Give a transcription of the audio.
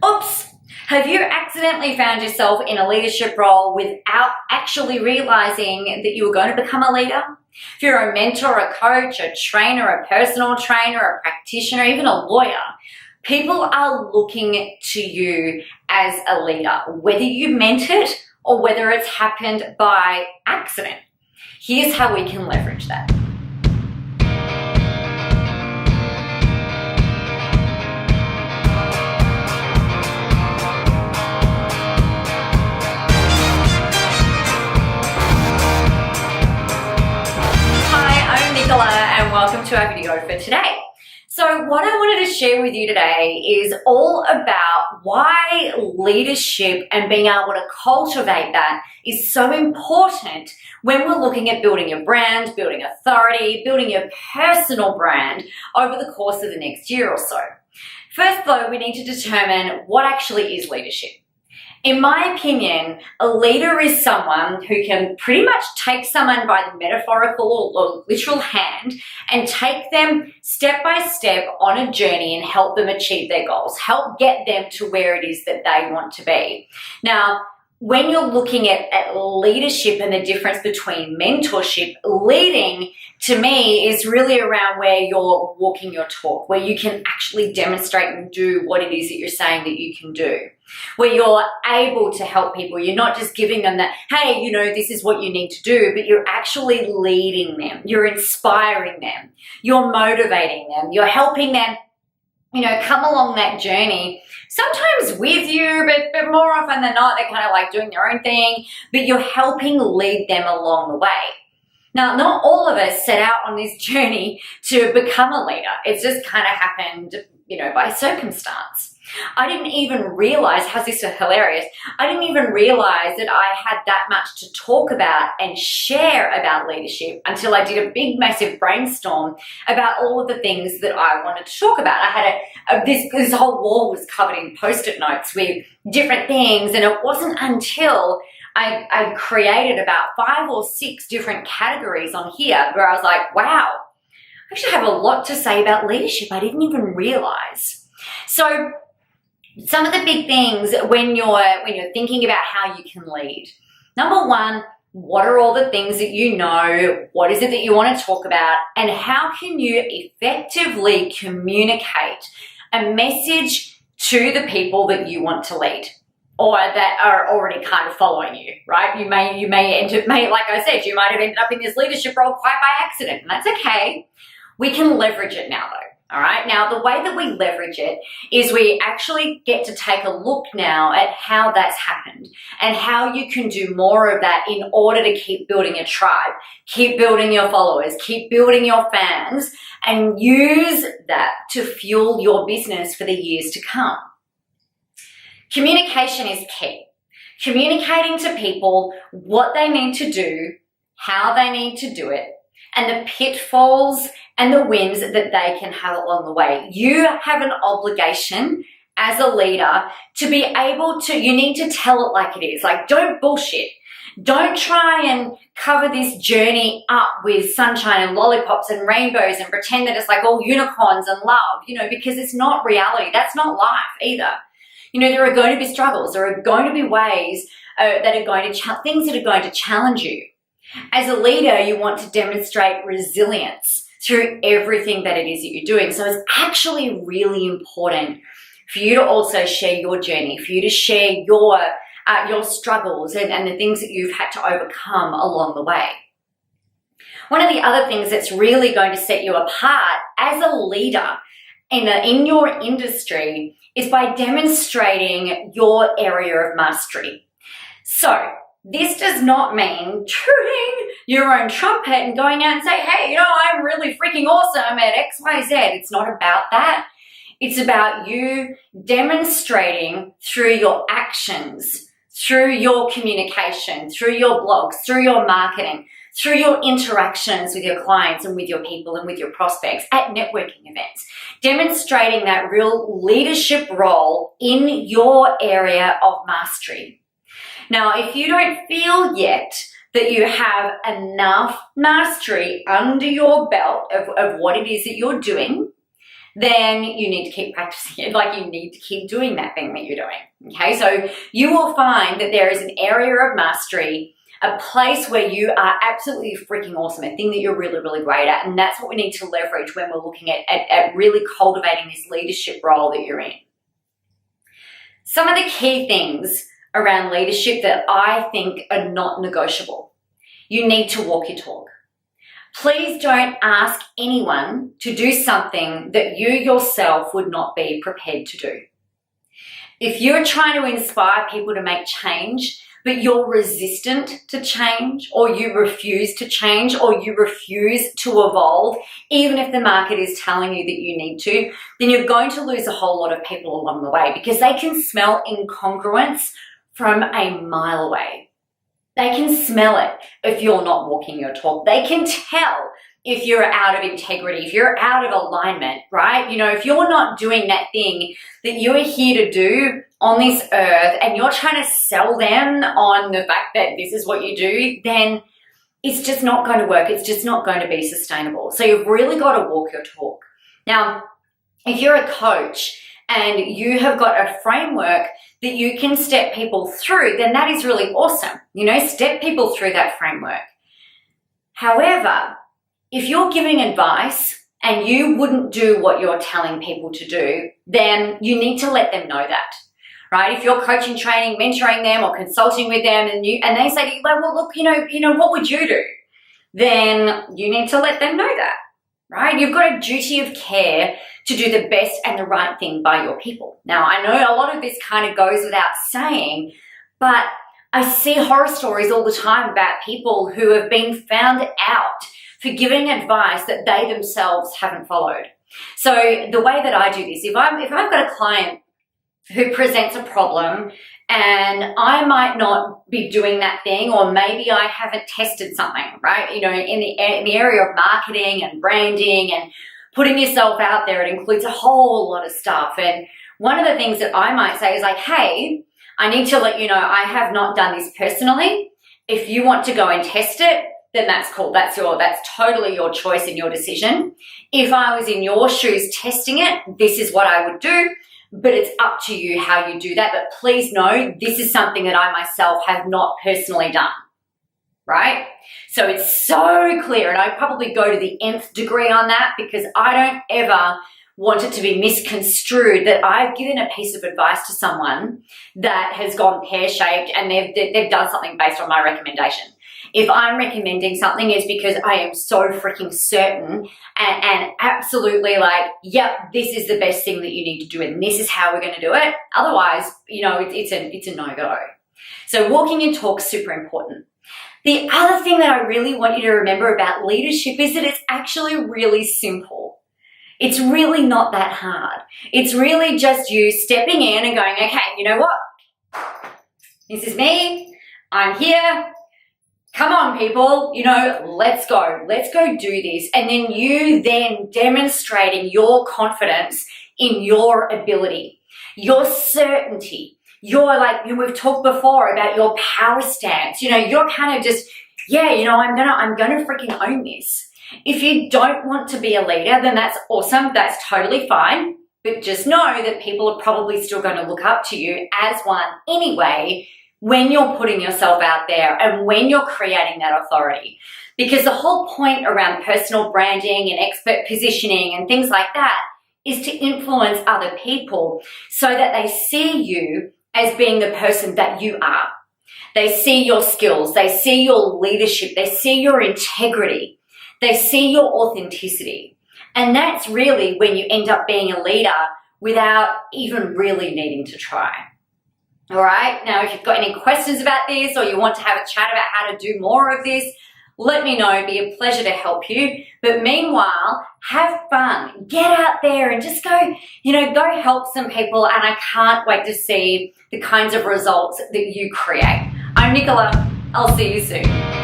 Oops! Have you accidentally found yourself in a leadership role without actually realizing that you were going to become a leader? If you're a mentor, a coach, a trainer, a personal trainer, a practitioner, even a lawyer, people are looking to you as a leader, whether you meant it or whether it's happened by accident. Here's how we can leverage that. And welcome to our video for today. So what I wanted to share with you today is all about why leadership and being able to cultivate that is so important when we're looking at building your brand, building authority, building your personal brand over the course of the next year or so. First though, we need to determine what actually is leadership. In my opinion, a leader is someone who can pretty much take someone by the metaphorical or literal hand and take them step by step on a journey and help them achieve their goals, help get them to where it is that they want to be. Now, when you're looking at leadership and the difference between mentorship, leading to me is really around where you're walking your talk, where you can actually demonstrate and do what it is that you're saying that you can do, where you're able to help people. You're not just giving them that, hey, this is what you need to do, but you're actually leading them. You're inspiring them. You're motivating them. You're helping them come along that journey, sometimes with you, but more often than not, they're kind of like doing their own thing, but you're helping lead them along the way. Now, not all of us set out on this journey to become a leader. It's just kind of happened, by circumstance. I didn't even realize, how's this so hilarious? I didn't even realize that I had that much to talk about and share about leadership until I did a big, massive brainstorm about all of the things that I wanted to talk about. I had this whole wall was covered in Post-it notes with different things, and it wasn't until I created about 5 or 6 different categories on here where I was like, wow, I actually have a lot to say about leadership. I didn't even realize. So some of the big things when you're thinking about how you can lead. Number one, what are all the things that you know? What is it that you want to talk about? And how can you effectively communicate a message to the people that you want to lead, or that are already kind of following you, right? You may, like I said, you might have ended up in this leadership role quite by accident, and that's okay. We can leverage it now though. All right. Now, the way that we leverage it is we actually get to take a look now at how that's happened and how you can do more of that in order to keep building a tribe, keep building your followers, keep building your fans, and use that to fuel your business for the years to come. Communication is key. Communicating to people what they need to do, how they need to do it, and the pitfalls and the wins that they can have along the way. You have an obligation as a leader to be able to, you need to tell it like it is. Like, don't bullshit. Don't try and cover this journey up with sunshine and lollipops and rainbows and pretend that it's like all unicorns and love, because it's not reality. That's not life either. There are going to be struggles. There are going to be ways that are going to, things that are going to challenge you. As a leader, you want to demonstrate resilience through everything that it is that you're doing. So it's actually really important for you to also share your journey, for you to share your struggles and the things that you've had to overcome along the way. One of the other things that's really going to set you apart as a leader in your industry is by demonstrating your area of mastery. So this does not mean tooting your own trumpet and going out and say, hey, I'm really freaking awesome at XYZ. It's not about that. It's about you demonstrating through your actions, through your communication, through your blogs, through your marketing, through your interactions with your clients and with your people and with your prospects at networking events, demonstrating that real leadership role in your area of mastery. Now, if you don't feel yet that you have enough mastery under your belt of what it is that you're doing, then you need to keep practicing it. Like, you need to keep doing that thing that you're doing. Okay, so you will find that there is an area of mastery, a place where you are absolutely freaking awesome, a thing that you're really, really great at. And that's what we need to leverage when we're looking at really cultivating this leadership role that you're in. Some of the key things around leadership that I think are not negotiable. You need to walk your talk. Please don't ask anyone to do something that you yourself would not be prepared to do. If you're trying to inspire people to make change, but you're resistant to change, or you refuse to change, or you refuse to evolve, even if the market is telling you that you need to, then you're going to lose a whole lot of people along the way, because they can smell incongruence from a mile away. They can smell it if you're not walking your talk. They can tell if you're out of integrity, if you're out of alignment, right? You know, if you're not doing that thing that you are here to do on this earth, and you're trying to sell them on the fact that this is what you do, then it's just not going to work. It's just not going to be sustainable. So you've really got to walk your talk. Now, if you're a coach and you have got a framework that you can step people through, then that is really awesome. You know, step people through that framework. However, if you're giving advice and you wouldn't do what you're telling people to do, then you need to let them know that, right? If you're coaching, training, mentoring them, or consulting with them, and they say to you, well, look, you know, what would you do? Then you need to let them know that, right? You've got a duty of care to do the best and the right thing by your people. Now, I know a lot of this kind of goes without saying, but I see horror stories all the time about people who have been found out for giving advice that they themselves haven't followed. So the way that I do this, if I've got a client who presents a problem and I might not be doing that thing, or maybe I haven't tested something, right? You know, in the area of marketing and branding and putting yourself out there, it includes a whole lot of stuff. And one of the things that I might say is like, hey, I need to let you know I have not done this personally. If you want to go and test it, then that's cool. That's totally your choice and your decision. If I was in your shoes testing it, this is what I would do, but it's up to you how you do that. But please know this is something that I myself have not personally done, right? So it's so clear, and I probably go to the nth degree on that, because I don't ever want it to be misconstrued that I've given a piece of advice to someone that has gone pear-shaped and they've done something based on my recommendation. If I'm recommending something, it's because I am so freaking certain and absolutely like, yep, this is the best thing that you need to do, and this is how we're going to do it. Otherwise, you know, it's a no-go. So walking your talk is super important. The other thing that I really want you to remember about leadership is that it's actually really simple. It's really not that hard. It's really just you stepping in and going, okay, you know what? This is me. I'm here. Come on, people, you know, let's go do this. And then you then demonstrating your confidence in your ability, your certainty. You're like, we've talked before about your power stance. You know, you're kind of just, yeah, you know, I'm gonna freaking own this. If you don't want to be a leader, then that's awesome. That's totally fine. But just know that people are probably still going to look up to you as one anyway, when you're putting yourself out there and when you're creating that authority. Because the whole point around personal branding and expert positioning and things like that is to influence other people so that they see you as being the person that you are. They see your skills, they see your leadership, they see your integrity, they see your authenticity. And that's really when you end up being a leader without even really needing to try. All right, now if you've got any questions about this or you want to have a chat about how to do more of this, let me know. It'd be a pleasure to help you. But meanwhile, have fun. Get out there and just go, go help some people. And I can't wait to see the kinds of results that you create. I'm Nicola. I'll see you soon.